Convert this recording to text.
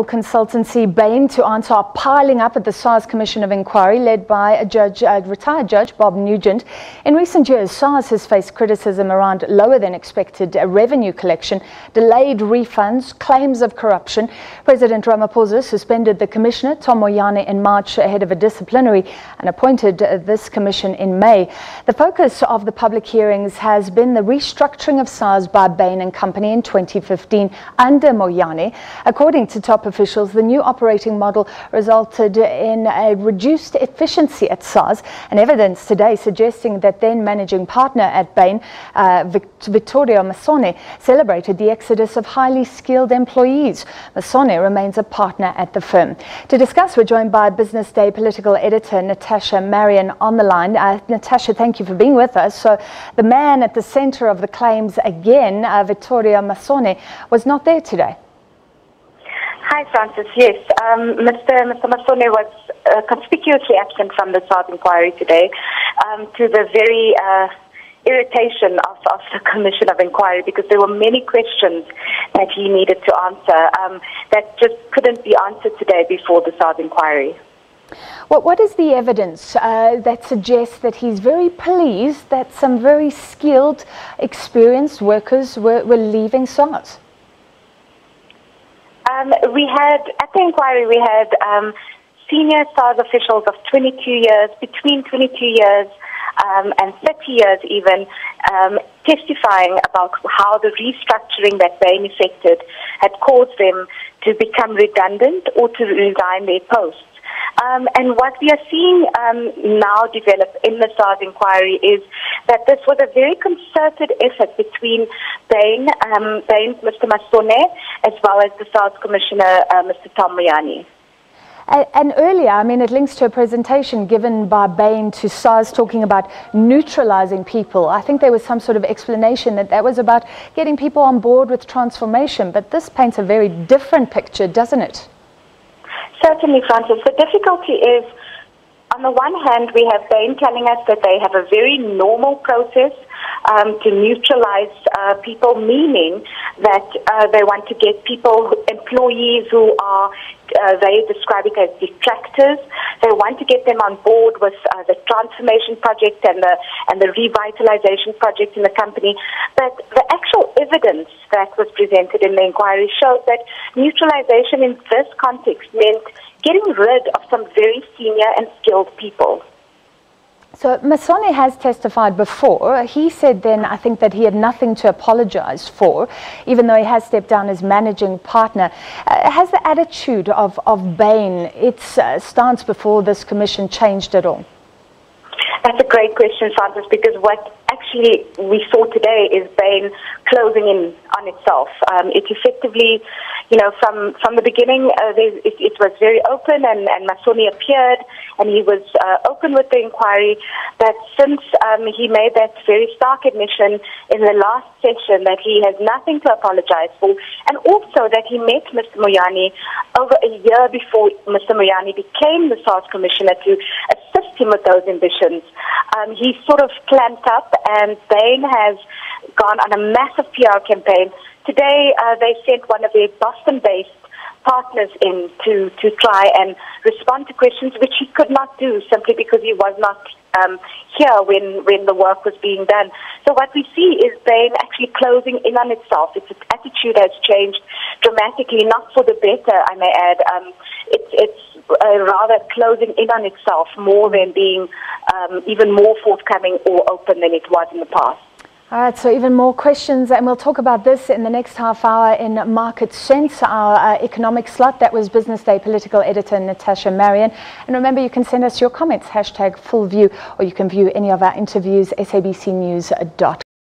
Consultancy Bain to answer are piling up at the SARS Commission of Inquiry led by a retired judge, Bob Nugent. In recent years, SARS has faced criticism around lower than expected revenue collection, delayed refunds, claims of corruption. President Ramaphosa suspended the commissioner, Tom Moyane, in March ahead of a disciplinary and appointed this commission in May. The focus of the public hearings has been the restructuring of SARS by Bain and Company in 2015 under Moyane. According to top officials, the new operating model resulted in a reduced efficiency at SARS, and evidence today suggesting that then managing partner at Bain, Vittorio Massone, celebrated the exodus of highly skilled employees. Massone remains a partner at the firm. To discuss, we're joined by Business Day political editor Natasha Marrian on the line. Natasha, thank you for being with us. So the man at the center of the claims again, Vittorio Massone, was not there today. Hi, Francis. Yes, Mr. Massone was conspicuously absent from the SARS inquiry today, to the very irritation of the Commission of Inquiry, because there were many questions that he needed to answer that just couldn't be answered today before the SARS inquiry. What is the evidence that suggests that he's very pleased that some very skilled, experienced workers were leaving SARS? At the inquiry, we had senior SARS officials of 22 years, between 22 years and 30 years even, testifying about how the restructuring that Bain effected had caused them to become redundant or to resign their posts. And what we are seeing now develop in the SARS inquiry is that this was a very concerted effort between Bain's Mr. Massone, as well as the SARS Commissioner, Mr. Tom Moyane. And earlier, I mean, it links to a presentation given by Bain to SARS talking about neutralizing people. I think there was some sort of explanation that was about getting people on board with transformation, but this paints a very different picture, doesn't it? Certainly, Francis. The difficulty is, on the one hand, we have Bain telling us that they have a very normal process to neutralize people, meaning that they want to get people, employees who are, they describe it as detractors. They want to get them on board with the transformation project and the revitalization project in the company. But the actual evidence that was presented in the inquiry showed that neutralization in this context meant getting rid of some very senior and skilled people. So Massone has testified before. He said then, I think, that he had nothing to apologize for, even though he has stepped down as managing partner. Has the attitude of Bain, its stance before this commission, changed at all? That's a great question, Francis, because what actually we saw today is Bain closing in on itself. It effectively, you know, from the beginning, it was very open, and Massone appeared, and he was open with the inquiry. But since he made that very stark admission in the last session that he has nothing to apologize for, and also that he met Mr. Moyane over a year before Mr. Moyane became the SARS Commissioner to assist him with those ambitions, he sort of clamped up, and Bain has gone on a massive PR campaign. Today, they sent one of their Boston-based partners in to try and respond to questions which he could not do simply because he was not here when the work was being done. So what we see is Bain actually closing in on itself. Its attitude has changed dramatically, not for the better, I may add. It's rather closing in on itself more than being even more forthcoming or open than it was in the past. All right, so even more questions, and we'll talk about this in the next half hour in Market Sense, our economic slot. That was Business Day political editor Natasha Marrian. And remember, you can send us your comments, #FullView, or you can view any of our interviews, sabcnews.com.